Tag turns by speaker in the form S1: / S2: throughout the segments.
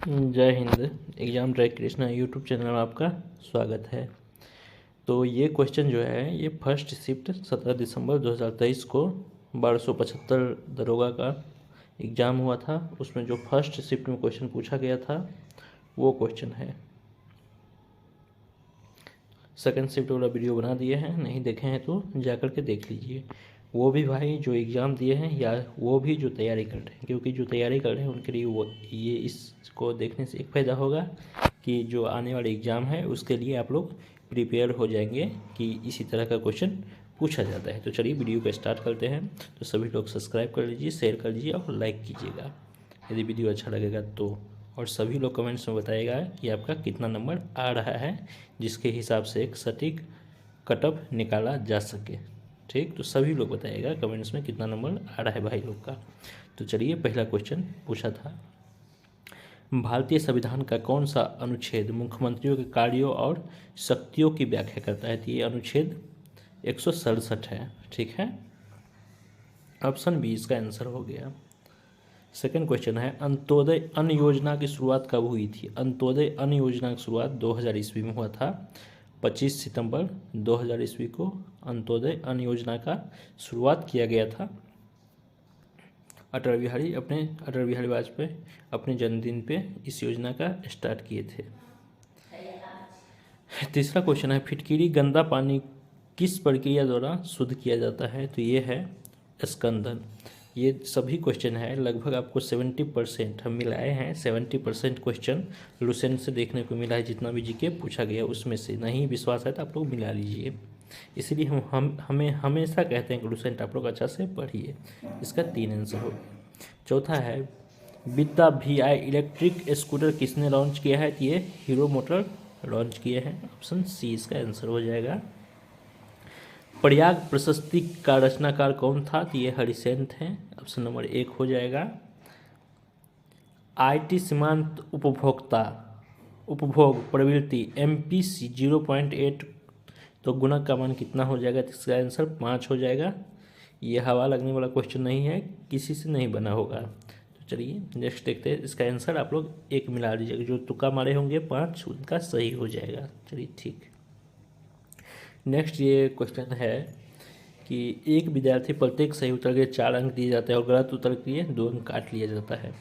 S1: जय Hind. Exam track Krishna YouTube channel में आपका स्वागत है। तो ये क्वेश्चन जो है ये फर्स्ट शिफ्ट 17 दिसंबर 2023 को 1275 दरोगा का एग्ज़ाम हुआ था। उसमें जो फर्स्ट शिफ्ट में क्वेश्चन पूछा गया था वो क्वेश्चन है। सेकंड शिफ्ट वाला वीडियो बना दिए हैं, नहीं देखे हैं तो जा कर के देख लीजिए। वो भी भाई जो एग्ज़ाम दिए हैं या वो भी जो तैयारी कर रहे हैं, क्योंकि जो तैयारी कर रहे हैं उनके लिए वो ये इसको देखने से एक फ़ायदा होगा कि जो आने वाले एग्ज़ाम है उसके लिए आप लोग प्रिपेयर हो जाएंगे कि इसी तरह का क्वेश्चन पूछा जाता है। तो चलिए वीडियो को स्टार्ट करते हैं। तो सभी लोग सब्सक्राइब कर लीजिए, शेयर कर लीजिए और लाइक कीजिएगा यदि वीडियो अच्छा लगेगा तो। और सभी लोग कमेंट्स में बताइएगा कि आपका कितना नंबर आ रहा है, जिसके हिसाब से एक सटीक कट ऑफ निकाला जा सके। ठीक, तो सभी लोग बताइएगा कमेंट्स में कितना नंबर आ रहा है भाई लोग का। तो चलिए पहला क्वेश्चन पूछा था, भारतीय संविधान का कौन सा अनुच्छेद मुख्यमंत्रियों के कार्यों और शक्तियों की व्याख्या करता है? तो ये अनुच्छेद 167 है। ठीक है, ऑप्शन बी इसका आंसर हो गया। सेकंड क्वेश्चन है, अंत्योदय अन्न योजना की शुरुआत कब हुई थी? अंत्योदय अन्न योजना की शुरुआत 2000 ईस्वी में हुआ था। 25 सितंबर 2000 ईस्वी को अंत्योदय अन्न योजना का शुरुआत किया गया था। अटल बिहारी वाजपेयी अपने जन्मदिन पे इस योजना का स्टार्ट किए थे। तीसरा क्वेश्चन है, फिटकीरी गंदा पानी किस प्रक्रिया द्वारा शुद्ध किया जाता है? तो ये है स्कंदन। ये सभी क्वेश्चन है, लगभग आपको 70% हम मिलाए हैं। 70% क्वेश्चन लुसेंट से देखने को मिला है। जितना भी जीके पूछा गया उसमें से नहीं विश्वास है तो आप लोग मिला लीजिए। इसीलिए हम हमें हमेशा कहते हैं कि लुसेंट आप लोग अच्छा से पढ़िए। इसका 3 आंसर हो गया। चौथा है, विद्या VI इलेक्ट्रिक स्कूटर किसने लॉन्च किया है? तो ये हीरो मोटर लॉन्च किए हैं। ऑप्शन सी इसका आंसर हो जाएगा। प्रयाग प्रशस्ति का रचनाकार कौन था? तो ये हरिसेन थे। ऑप्शन नंबर 1 हो जाएगा। IT सीमांत उपभोग प्रवृत्ति MPC 0.8 तो गुणक का मान कितना हो जाएगा? तो इसका आंसर 5 हो जाएगा। ये हवा लगने वाला क्वेश्चन नहीं है, किसी से नहीं बना होगा। तो चलिए नेक्स्ट देखते हैं। इसका आंसर आप लोग 1 मिला दीजिएगा, जो तुक्का मारे होंगे 5 उनका सही हो जाएगा। चलिए ठीक। नेक्स्ट ये क्वेश्चन है कि एक विद्यार्थी प्रत्येक सही उत्तर के 4 अंक दिए जाते हैं और गलत उत्तर के लिए 2 अंक काट लिया जाता है।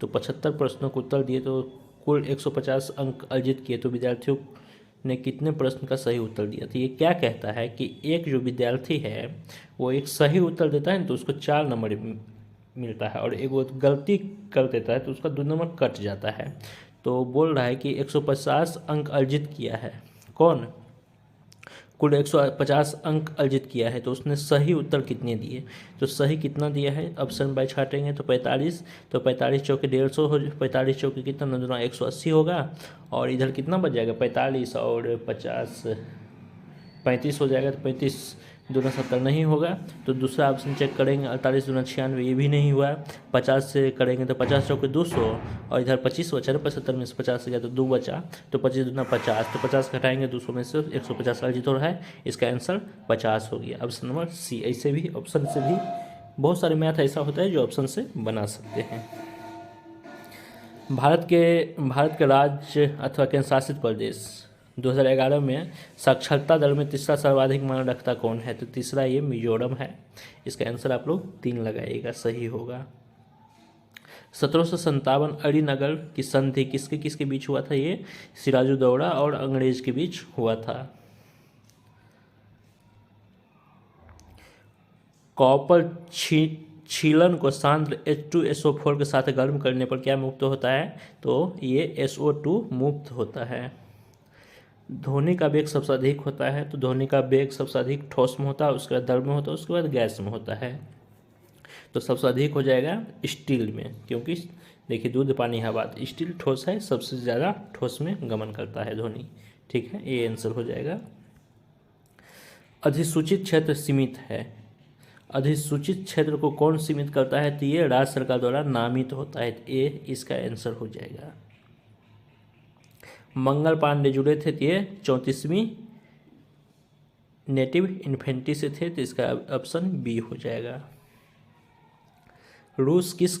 S1: तो 75 प्रश्नों को उत्तर दिए तो कुल 150 अंक अर्जित किए, तो विद्यार्थियों ने कितने प्रश्न का सही उत्तर दिया? तो ये क्या कहता है कि एक जो विद्यार्थी है वो एक सही उत्तर देता है तो उसको 4 नंबर मिलता है, और एक वो गलती कर देता है तो उसका 2 नंबर कट जाता है। तो बोल रहा है कि 150 अंक अर्जित किया है कौन? कुल 150 अंक अर्जित किया है, तो उसने सही उत्तर कितने दिए? तो सही कितना दिया है ऑप्शन बाय छाटेंगे तो 45। तो 45 चौके 150 हो, 45 चौके कितना 9 दूना 180 होगा। और इधर कितना बच जाएगा? 45 और 50 35 हो जाएगा। तो 35 दूना 70 नहीं होगा। तो दूसरा ऑप्शन चेक करेंगे, 48 दूना 96, ये भी नहीं हुआ। 50 से करेंगे तो 50 चौके 200 और इधर 25 बचा ना, 75 में से 50 से गया तो 2 बचा। तो 25 दूना 50, तो 50 घटाएंगे 200 में से 150 अर्जित हो रहा है। इसका आंसर 50 हो गया। Option number C. ऐसे भी ऑप्शन से भी बहुत सारे मैथ ऐसा होता है जो ऑप्शन से बना सकते हैं। भारत के राज्य अथवा केंद्र शासित प्रदेश 2011 में साक्षरता दर में तीसरा सर्वाधिक मान रखता कौन है? तो तीसरा ये मिजोरम है। इसका आंसर आप लोग 3 लगाइएगा, सही होगा। 1757 अलीनगर की संधि किसके किसके बीच हुआ था? ये सिराजुद्दौला और अंग्रेज के बीच हुआ था। कॉपर छीलन को सांद्र H2SO4 के साथ गर्म करने पर क्या मुक्त होता है? तो ये SO2 मुक्त होता है। ध्वनि का वेग सबसे अधिक होता है, तो ध्वनि का वेग सबसे अधिक ठोस में होता है, उसके बाद द्रव में होता है, उसके बाद गैस में होता है। तो सबसे अधिक हो जाएगा स्टील में, क्योंकि देखिए दूध पानी हवा, स्टील ठोस है, सबसे ज़्यादा ठोस में गमन करता है ध्वनि। ठीक है, ये आंसर हो जाएगा। अधिसूचित क्षेत्र सीमित है। अधिसूचित क्षेत्र को कौन सीमित करता है? तो ये राज्य सरकार द्वारा नामित होता है। ये इसका आंसर हो जाएगा। मंगल पांडे जुड़े थे, तो ये 34वीं नेटिव इन्फेंट्री से थे, तो इसका ऑप्शन बी हो जाएगा। रूस किस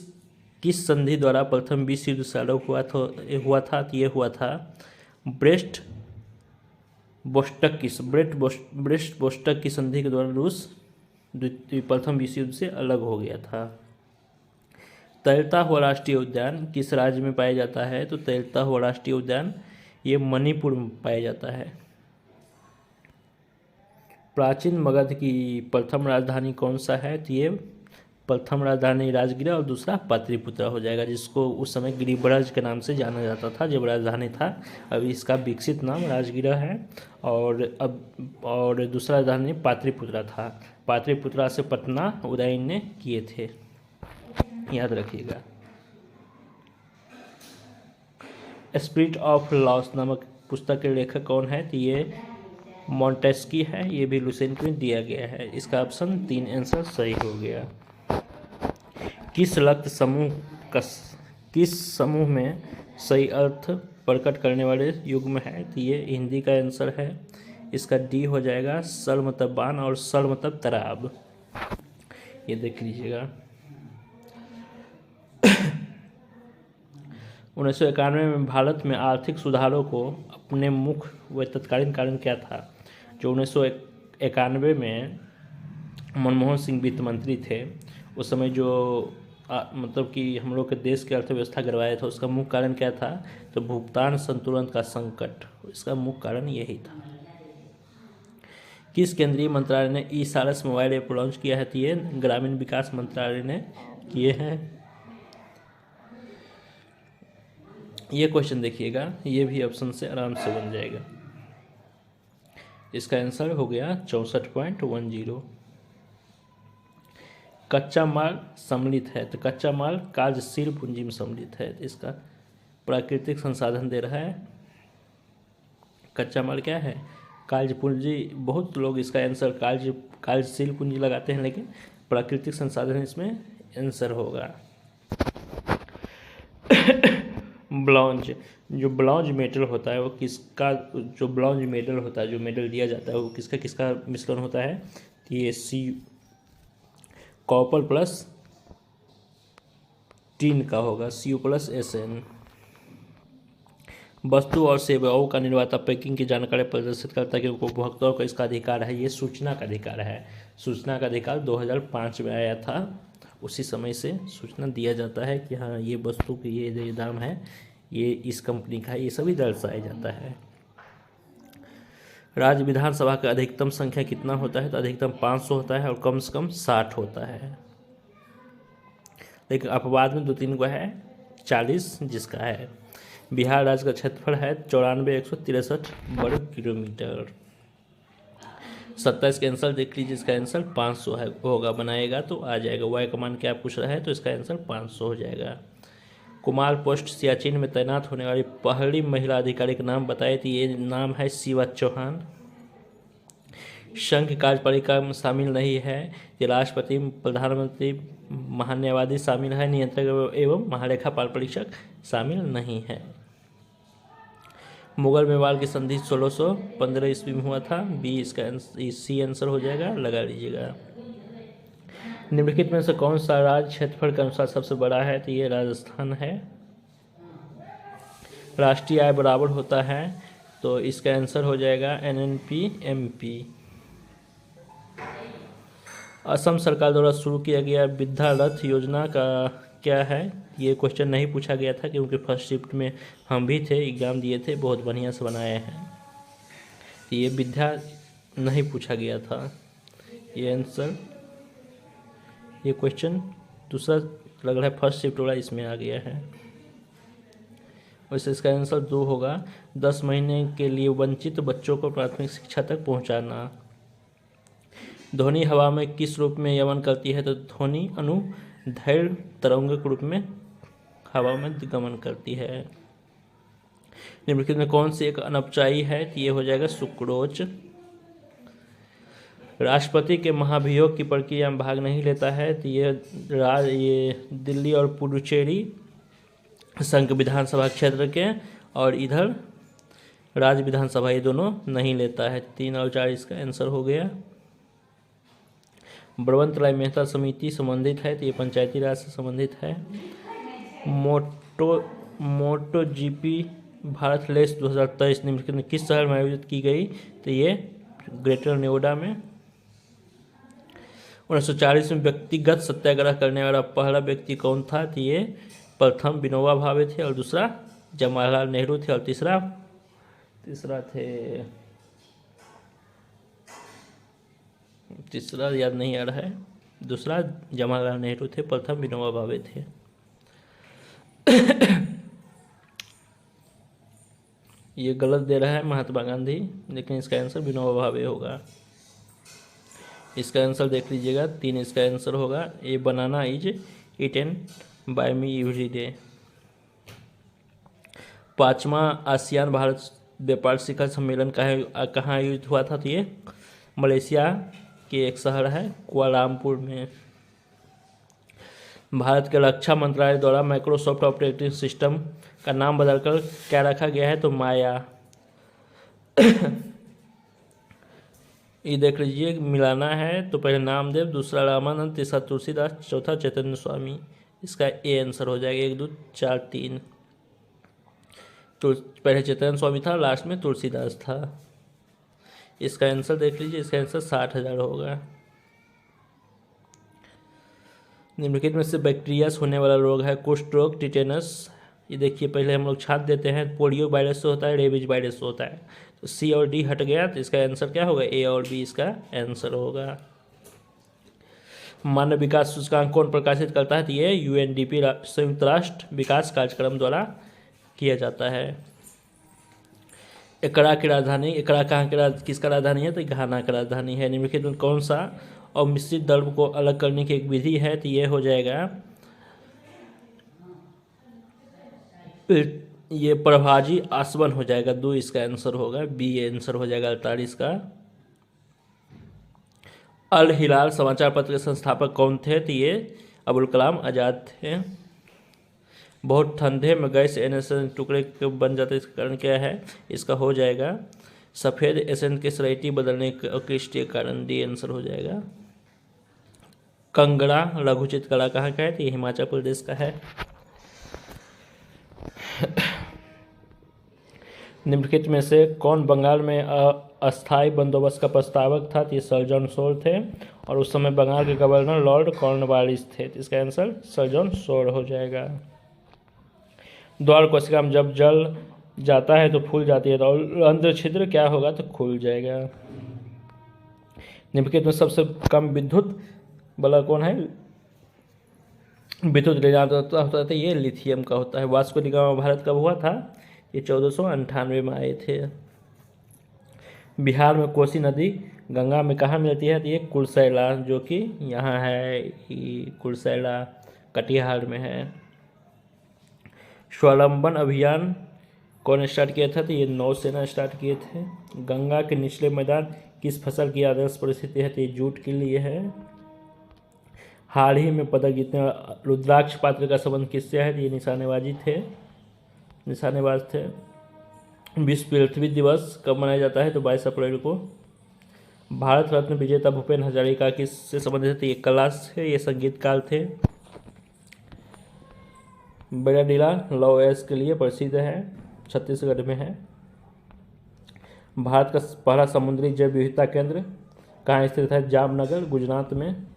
S1: किस संधि द्वारा प्रथम विश्व युद्ध चालू हुआ था? तो ये हुआ था ब्रेस्ट बोस्टक की संधि के द्वारा रूस प्रथम विश्व युद्ध से अलग हो गया था। तैरता हुआ राष्ट्रीय उद्यान किस राज्य में पाया जाता है? तो तैरता हुआ राष्ट्रीय उद्यान ये मणिपुर में पाया जाता है। प्राचीन मगध की प्रथम राजधानी कौन सा है? तो ये प्रथम राजधानी राजगीर और दूसरा पाटलिपुत्र हो जाएगा, जिसको उस समय गिरिब्रज के नाम से जाना जाता था जब राजधानी था। अभी इसका विकसित नाम राजगीर है और दूसरा राजधानी पाटलिपुत्र था। पाटलिपुत्र से पटना उदयन ने किए थे, याद रखिएगा। स्पिरिट ऑफ लॉस नामक पुस्तक के लेखक कौन है? तो ये मॉन्टेस्की है। ये भी लुसेंट में दिया गया है। इसका ऑप्शन 3 आंसर सही हो गया। किस समूह में सही अर्थ प्रकट करने वाले युग्म है? तो ये हिंदी का आंसर है। इसका डी हो जाएगा। सर मतलब बाण और सर मतलब तराब। ये देख लीजिएगा। 1991 में भारत में आर्थिक सुधारों को अपने मुख्य व तत्कालीन कारण क्या था? जो 1991 में मनमोहन सिंह वित्त मंत्री थे, उस समय जो मतलब कि हम लोग के देश की अर्थव्यवस्था गिरवाया था, उसका मुख्य कारण क्या था? तो भुगतान संतुलन का संकट, इसका मुख्य कारण यही था। किस केंद्रीय मंत्रालय ने ई-सारस मोबाइल ऐप लॉन्च किया है? तो ये ग्रामीण विकास मंत्रालय ने किए हैं। ये क्वेश्चन देखिएगा, ये भी ऑप्शन से आराम से बन जाएगा। इसका आंसर हो गया 64.10। कच्चा माल सम्मिलित है, तो कच्चा माल कार्यशील पूंजी में सम्मिलित है। तो इसका प्राकृतिक संसाधन दे रहा है। कच्चा माल क्या है? कार्य पूंजी। बहुत लोग इसका आंसर कार्यशील पूंजी लगाते हैं, लेकिन प्राकृतिक संसाधन इसमें आंसर होगा। ब्लॉन्ज, जो ब्लॉन्ज मेटल होता है वो किसका, जो ब्लॉन्ज मेटल होता है, जो मेडल दिया जाता है वो किसका किसका मिश्रण होता है? ये कॉपर प्लस टीन का होगा, Cu+Sn। वस्तु और सेवाओं का निर्माता पैकिंग की जानकारी प्रदर्शित करता है कि उपभोक्ताओं का इसका अधिकार है। ये सूचना का अधिकार है। सूचना का अधिकार 2005 में आया था। उसी समय से सूचना दिया जाता है कि हाँ ये वस्तु की ये दाम है, ये इस कंपनी का है, ये सभी दर्शाया जाता है। राज्य विधानसभा का अधिकतम संख्या कितना होता है? तो अधिकतम 500 होता है और कम से कम 60 होता है। लेकिन अपवाद में 2-3 को है, 40 जिसका है। बिहार राज्य का क्षेत्रफल है 94,163 वर्ग किलोमीटर। 27 का आंसर देख लीजिए। इसका आंसर 500 है, होगा, बनाएगा तो आ जाएगा। वाई कमान क्या पूछ रहा है, तो इसका आंसर 500 हो जाएगा। कुमार पोस्ट सियाचिन में तैनात होने वाली पहली महिला अधिकारी का नाम बताए, तो ये नाम है शिवा चौहान। संघ की कार्यपालिका में शामिल नहीं है। ये राष्ट्रपति, प्रधानमंत्री, महान्यायवादी शामिल है। नियंत्रक एवं महालेखापाल परीक्षक शामिल नहीं है। मुगल मेवाड़ की संधि 1615 ईस्वी में हुआ था। बी इसका सी आंसर हो जाएगा, लगा लीजिएगा। निम्नलिखित में से कौन सा राज्य क्षेत्रफल के अनुसार सबसे बड़ा है? तो ये राजस्थान है। राष्ट्रीय आय बराबर होता है, तो इसका आंसर हो जाएगा NNP-MP। असम सरकार द्वारा शुरू किया गया विद्या रथ योजना का क्या है? ये क्वेश्चन नहीं पूछा गया था क्योंकि फर्स्ट शिफ्ट में हम भी थे, एग्ज़ाम दिए थे, बहुत बढ़िया से बनाए हैं। ये विद्या नहीं पूछा गया था। ये आंसर, ये क्वेश्चन दूसरा लग रहा है, फर्स्ट शिफ्ट वाला इसमें आ गया है। वैसे इसका आंसर 2 होगा। 10 महीने के लिए वंचित बच्चों को प्राथमिक शिक्षा तक पहुंचाना। ध्वनि हवा में किस रूप में गमन करती है? तो ध्वनि अनुदैर्घ्य तरंग के रूप में हवा में गमन करती है। निम्नलिखित में कौन सी एक अनपचाई है? तो ये हो जाएगा सुक्रोज। राष्ट्रपति के महाभियोग की प्रक्रिया में भाग नहीं लेता है, तो ये दिल्ली और पुडुचेरी संघ विधानसभा क्षेत्र के और इधर राज्य विधानसभा, ये दोनों नहीं लेता है। 3 और 4 इसका आंसर हो गया। बलवंत राय मेहता समिति संबंधित है, तो ये पंचायती राज से संबंधित है। मोटो मोटो जीपी भारत रेस 2023 निम्नलिखित में किस शहर में आयोजित की गई? तो ये ग्रेटर नोएडा में। 1940 में व्यक्तिगत सत्याग्रह करने वाला पहला व्यक्ति कौन था? तो ये प्रथम विनोबा भावे थे, और दूसरा जवाहरलाल नेहरू थे, और तीसरा याद नहीं आ रहा है। दूसरा जवाहरलाल नेहरू थे, प्रथम विनोबा भावे थे। ये गलत दे रहा है महात्मा गांधी, लेकिन इसका आंसर विनोबा भावे होगा। इसका आंसर देख लीजिएगा, 3 इसका आंसर होगा। A banana is eaten by me every day. 5वां आसियान भारत व्यापार शिखर सम्मेलन कहाँ आयोजित हुआ था? तो ये मलेशिया के एक शहर है कुआलालंपुर में। भारत के रक्षा मंत्रालय द्वारा माइक्रोसॉफ्ट ऑपरेटिंग सिस्टम का नाम बदलकर क्या रखा गया है? तो माया। ये देख लीजिए, मिलाना है तो पहले नामदेव, दूसरा रामानंद, तीसरा तुलसीदास, चौथा चैतन्य स्वामी। इसका ए आंसर हो जाएगा 1 2 4 3। तो पहले चैतन्य स्वामी था, लास्ट में तुलसीदास था। इसका आंसर देख लीजिए, इसका आंसर 60,000 होगा। निम्नलिखित में से बैक्टीरिया से होने वाला रोग है कुष्ठ रोग, टिटेनस। ये देखिए, पहले हम लोग छाप देते हैं, पोलियो वायरस से होता है, रेबीज वायरस से होता है। तो सी और डी हट गया, तो इसका आंसर क्या होगा? ए और बी इसका आंसर होगा। मानव विकास सूचकांक कौन प्रकाशित करता है? तो ये यूएनडीपी संयुक्त राष्ट्र विकास कार्यक्रम द्वारा किया जाता है। एकड़ा की राजधानी, एकड़ा किसका राजधानी है? तो घाना का राजधानी है। निम्नलिखित में कौन सा और मिश्रित द्रव को अलग करने की एक विधि है? तो ये हो जाएगा, ये प्रभाजी आसवन हो जाएगा। 2 इसका आंसर होगा, बी आंसर हो जाएगा 48 का। अल हिलाल समाचार पत्र के संस्थापक कौन थे? तो ये अबुल कलाम आज़ाद थे। बहुत ठंडे में गैस एसेंस टुकड़े बन जाते, इसका कारण क्या है? इसका हो जाएगा सफ़ेद एसेंस के सलाइटी बदलने के क्रिस्टीय कारण। डी आंसर हो जाएगा। कंगड़ा लघुचित्र कला कहाँ का है? तो ये हिमाचल प्रदेश का है। निम्नलिखित में से कौन बंगाल में अस्थायी बंदोबस्त का प्रस्तावक था? तो ये सर जॉन शोर थे, और उस समय बंगाल के गवर्नर लॉर्ड कॉर्नवालिस थे। तो इसका आंसर सर जॉन शोर हो जाएगा। द्वार कोशिका में जब जल जाता है तो फूल जाती है, तो रंध्र छिद्र क्या होगा? तो खुल जाएगा। निम्नलिखित में सबसे कम विद्युत वाला कौन है? विद्युत ले जाता होता है, ये लिथियम का होता है। वास्को डी गामा भारत कब हुआ था? ये 1498 में आए थे। बिहार में कोसी नदी गंगा में कहाँ मिलती है? तो ये कुर्सेला, जो कि यहाँ है, कुर्सेला कटिहार में है। स्वावलंबन अभियान कौन स्टार्ट किया था? तो ये नौसेना स्टार्ट किए थे। गंगा के निचले मैदान किस फसल की आदर्श परिस्थिति है? तो ये जूट के लिए है। हाल ही में पदक जीतने रुद्राक्ष पात्र का संबंध किससे है? तो ये निशानेबाज थे। विश्व पृथ्वी दिवस कब मनाया जाता है? तो 22 अप्रैल को। भारत रत्न विजेता भूपेन हजारिका किससे संबंधित थे? ये कला से, ये संगीतकार थे। बेराडीला लौ एस के लिए प्रसिद्ध है, छत्तीसगढ़ में है। भारत का पहला समुद्री जैव विविधता केंद्र कहाँ स्थित है? जामनगर, गुजरात में।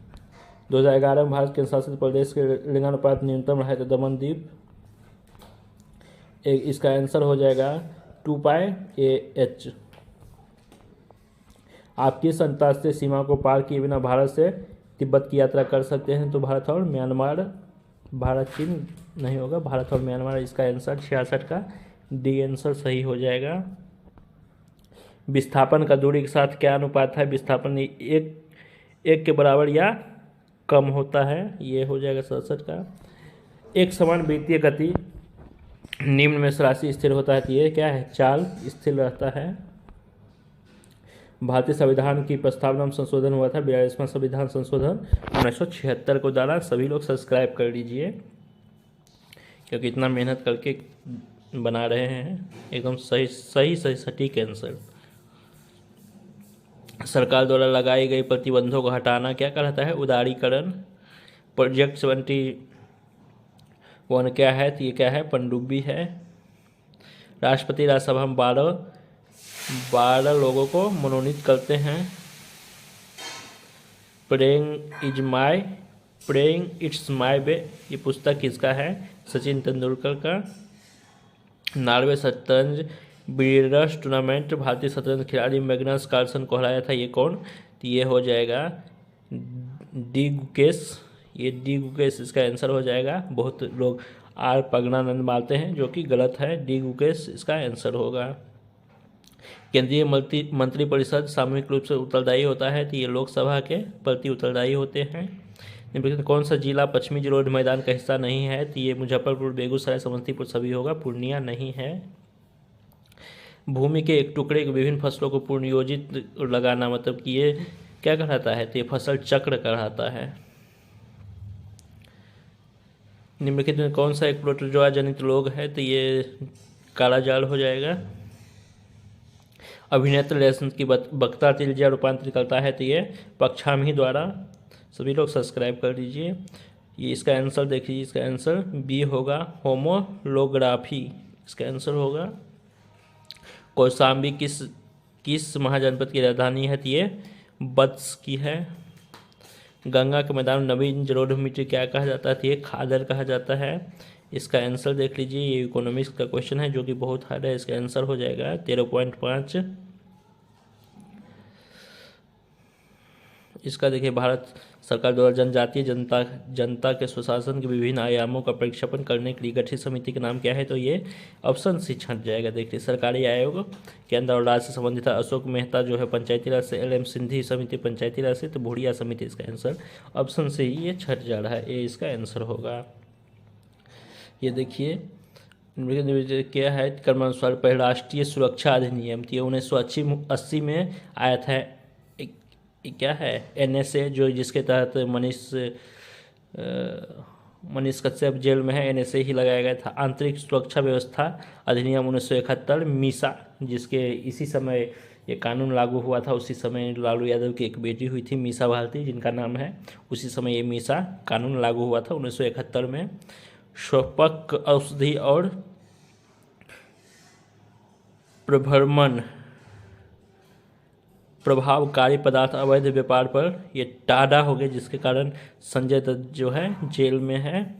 S1: 2011 में भारत के शासित प्रदेश के लिंगानुपात न्यूनतम रहा तो दमन द्वीप। इसका आंसर हो जाएगा 2πAH। आप किस अंतर्राष्ट्रीय सीमा को पार किए बिना भारत से तिब्बत की यात्रा कर सकते हैं? तो भारत और म्यांमार। भारत चीन नहीं होगा, भारत और म्यांमार। इसका आंसर 66 का डी आंसर सही हो जाएगा। विस्थापन का दूरी के साथ क्या अनुपात है? विस्थापन एक के बराबर या कम होता है, ये हो जाएगा 67 का। एक समान वृत्तीय गति निम्न में से राशि स्थिर होता है, तो ये क्या है? चाल स्थिर रहता है। भारतीय संविधान की प्रस्तावना में संशोधन हुआ था, 42वां संविधान संशोधन 1976 को डाला। सभी लोग सब्सक्राइब कर लीजिए, क्योंकि इतना मेहनत करके बना रहे हैं। एकदम सही सटीक आंसर। सरकार द्वारा लगाई गई प्रतिबंधों को हटाना क्या कहलाता है? उदारीकरण। प्रोजेक्ट वन क्या है, तो ये क्या है, पनडुब्बी है। राष्ट्रपति राज्यसभा में 12 लोगों को मनोनीत करते हैं। प्रेइंग इट्स माय वे, ये पुस्तक किसका है, सचिन तेंदुलकर का। नॉर्वे शतरंज ब्रिडर्स टूर्नामेंट भारतीय शतरंज खिलाड़ी मैग्नस कार्लसन को हराया था, ये कौन, तो ये हो जाएगा डी गुकेश। ये डी गुकेश इसका आंसर हो जाएगा। बहुत लोग आर पगनानंद मानते हैं, जो कि गलत है। डी गुकेश इसका आंसर होगा। केंद्रीय मंत्रिपरिषद सामूहिक रूप से उत्तरदायी होता है, तो ये लोकसभा के प्रति उत्तरदायी होते हैं। निम्नलिखित कौन सा जिला पश्चिमी जलोढ़ मैदान का हिस्सा नहीं है, तो ये मुजफ्फरपुर, बेगूसराय, समस्तीपुर सभी होगा, पूर्णिया नहीं है। भूमि के एक टुकड़े के विभिन्न फसलों को पूर्णयोजित लगाना, मतलब कि ये क्या कहलाता है, तो ये फसल चक्र कहलाता है। निम्नलिखित में कौन सा एक प्रोटोजोआ जनित रोग है, तो ये काला जाल हो जाएगा। अभिनेत्र लहसुन की बख्ता तिलजिया रूपांतरित करता है, तो ये पक्षामी द्वारा। सभी लोग सब्सक्राइब कर दीजिए। ये इसका आंसर देखिए, इसका आंसर बी होगा, होमोलोग्राफी इसका आंसर होगा। कौशाम्बी किस महाजनपद की राजधानी है, तो ये बत्स की है। गंगा के मैदान में नवीन जलोढ़ मिट्टी क्या कहा जाता है, तो ये खादर कहा जाता है। इसका आंसर देख लीजिए, ये इकोनॉमिक्स का क्वेश्चन है जो कि बहुत हार्ड है। इसका आंसर हो जाएगा 13.5। इसका देखिए, भारत सरकार द्वारा जनजातीय जनता के सुशासन के विभिन्न आयामों का प्रक्षेपण करने के लिए गठित समिति का नाम क्या है, तो ये ऑप्शन सी छंट जाएगा। देखिए, सरकारी आयोग केंद्र और राज्य से संबंधित है। अशोक मेहता जो है पंचायती राज से, LM सिंधी समिति पंचायती राज से, तो भूड़िया समिति इसका आंसर ऑप्शन से ही ये छट जा रहा है। ए इसका आंसर होगा। ये देखिए क्या है, क्रमानुसार पहले राष्ट्रीय सुरक्षा अधिनियम, तो ये 1980 में आया था। क्या है, NSA, जो जिसके तहत मनीष कश्यप जेल में है, NSA ही लगाया गया था। आंतरिक सुरक्षा व्यवस्था अधिनियम 1971 मीसा, जिसके इसी समय ये कानून लागू हुआ था। उसी समय लालू यादव की एक बेटी हुई थी मीसा भारती, जिनका नाम है, उसी समय ये मीसा कानून लागू हुआ था 1971 में। स्वपक औषधि और प्रभावकारी पदार्थ अवैध व्यापार पर ये टाडा हो गए, जिसके कारण संजय दत्त जो है जेल में है।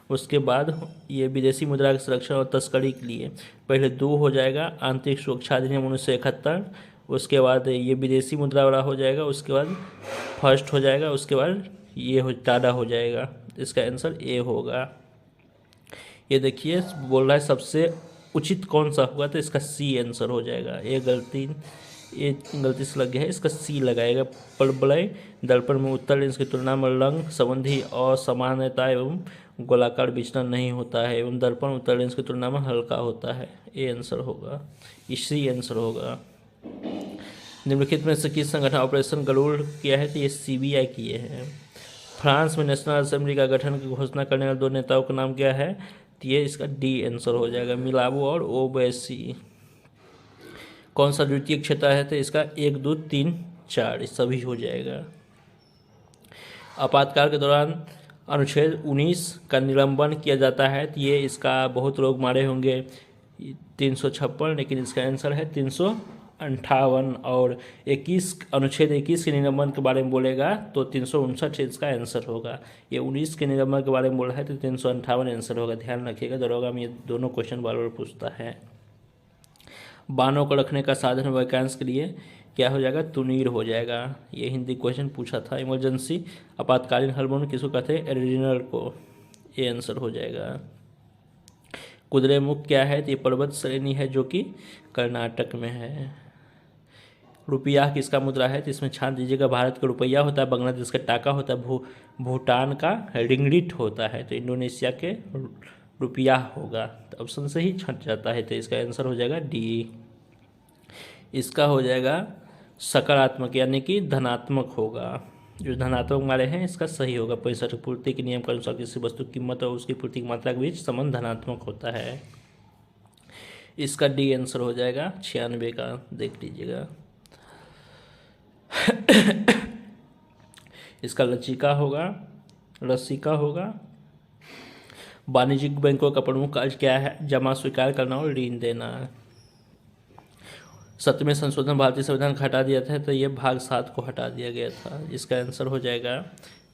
S1: उसके बाद ये विदेशी मुद्रा के संरक्षण और तस्करी के लिए पहले 2 हो जाएगा, आंतरिक सुरक्षा अधिनियम 1971। उसके बाद ये विदेशी मुद्रा वाला हो जाएगा, उसके बाद फर्स्ट हो जाएगा, उसके बाद ये टाडा हो जाएगा। इसका आंसर ए होगा। ये देखिए, बोल रहा है सबसे उचित कौन सा होगा, तो इसका सी आंसर हो जाएगा। ये गलती से लग गया है, इसका सी लगाएगा। परवलय दर्पण में उत्तर लेंस की तुलना में रंग संबंधी असमानता एवं गोलाकार विचलन नहीं होता है, एवं दर्पण उत्तर लेंस की तुलना में हल्का होता है। ये आंसर होगा, इसी आंसर होगा। निम्नलिखित में से किस संगठन ऑपरेशन गरुड़ किया है, तो ये CBI किए हैं। फ्रांस में नेशनल असेंबली का गठन की घोषणा करने वाले 2 नेताओं का नाम क्या है, तो ये इसका डी आंसर हो जाएगा, मिलावो और ओवैसी। कौन सा द्वितीय क्षेत्र है, तो इसका 1, 2, 3, 4 सभी हो जाएगा। आपातकाल के दौरान अनुच्छेद 19 का निलंबन किया जाता है, तो ये इसका बहुत लोग मारे होंगे 356, लेकिन इसका आंसर है 358। और अनुच्छेद 21 के निलंबन के बारे में बोलेगा तो 359 इसका आंसर होगा। ये 19 के निलंबन के बारे में बोल रहा है तो 358 आंसर होगा। ध्यान रखिएगा, दरोगा में ये दोनों क्वेश्चन बार बार पूछता है। बानों को रखने का साधन वैकेंस के लिए क्या हो जाएगा, तुनीर हो जाएगा। ये हिंदी क्वेश्चन पूछा था। इमरजेंसी आपातकालीन हार्मोन किसको कहते हैं, एड्रेनल को। ये आंसर हो जाएगा। कुद्रेमुख क्या है, तो ये पर्वत श्रेणी है जो कि कर्नाटक में है। रुपया किसका मुद्रा है, तो इसमें छान दीजिएगा। भारत का रुपया होता है, बांग्लादेश का टाका होता है, भूटान का रिंगगिट होता है, तो इंडोनेशिया के रुपया होगा। तो ऑप्शन से ही छट जाता है, तो इसका आंसर हो जाएगा डी। इसका हो जाएगा सकारात्मक, यानी कि धनात्मक होगा। जो धनात्मक वाले हैं इसका सही होगा। 65 पूर्ति के नियम के अनुसार किसी वस्तु की कीमत और उसकी पूर्ति की मात्रा के बीच संबंध धनात्मक होता है। इसका डी आंसर हो जाएगा 96 का, देख लीजिएगा। इसका लचिका होगा, रसिका होगा। वाणिज्यिक बैंकों का प्रमुख कार्य क्या है? जमा स्वीकार करना और ऋण देना। 7वें संशोधन भारतीय संविधान का हटा दिया था, तो ये भाग 7 को हटा दिया गया था। इसका आंसर हो जाएगा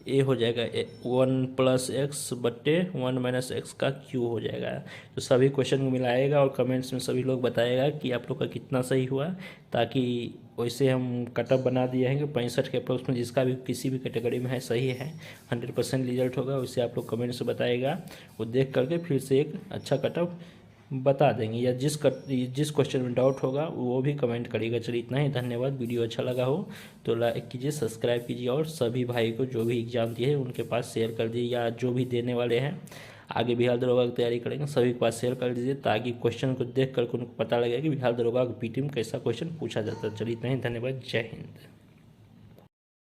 S1: ए, हो जाएगा 1+x/1 - x का क्यू हो जाएगा। तो सभी क्वेश्चन को मिलाएगा और कमेंट्स में सभी लोग बताएगा कि आप लोग का कितना सही हुआ, ताकि वैसे हम कटअप बना दिए हैं कि 65 के अप्रोक्स में जिसका भी किसी भी कैटेगरी में है सही है, 100% रिजल्ट होगा। वैसे आप लोग कमेंट्स में बताएगा, वो देख करके फिर से एक अच्छा कटअप बता देंगे, या जिस क्वेश्चन में डाउट होगा वो भी कमेंट करिएगा। चलिए इतना ही, धन्यवाद। वीडियो अच्छा लगा हो तो लाइक कीजिए, सब्सक्राइब कीजिए, और सभी भाई को जो भी एग्ज़ाम दिए हैं उनके पास शेयर कर दीजिए, या जो भी देने वाले हैं आगे बिहार दरोगा की तैयारी करेंगे सभी के पास शेयर कर दीजिए, ताकि क्वेश्चन को देख कर उनको पता लगे कि बिहार दरोगा की पीटी में कैसा क्वेश्चन पूछा जाता है। चलिए इतना ही, धन्यवाद। जय हिंद।